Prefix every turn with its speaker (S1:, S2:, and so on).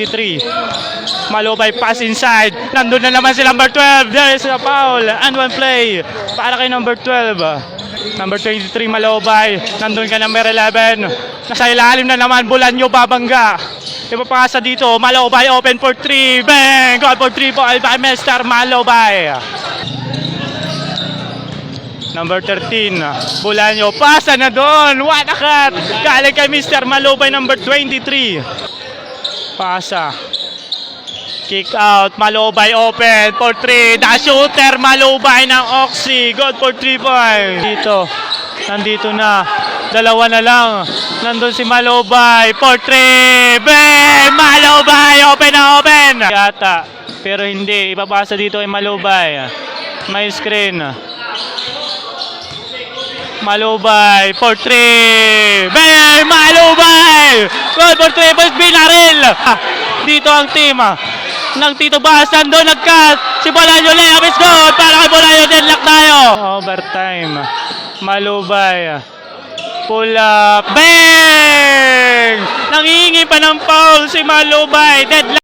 S1: 23. Malubay pass inside. Nandun na naman si number 12. There is a foul and one play para kay number 12. Number 23 Malubay. Nandun ka number 11. Nasa ilalim na naman Bulanyo babangga. Ipapasa dito. Malubay open for 3. Bang! Goal for 3 ball by Mr. Malubay. Number 13, Bulanyo, pasa na doon, what a cut! Galing kay Mr. Malubay, number 23. Pasa. Kick out, Malubay open for 3. The shooter, Malubay ng Oxy. Good for 3 points. Nandito na. Dalawa na lang. Nandun si Malubay for 3. Bang! Malubay, open na open! Yata, pero hindi. Ipapasa dito kay Malubay. May screen. Malubay for 3. Bang! Malubay! Goal for 3 points, binaril! Dito ang team ng Tito Bas. Nandun nag-cut. Si Bulanyo layup is good. Para kay Bulanyo, deadlock tayo. Overtime. Malubay. Pull up. Bang! Nangihingi pa ng foul si Malubay. Deadlock.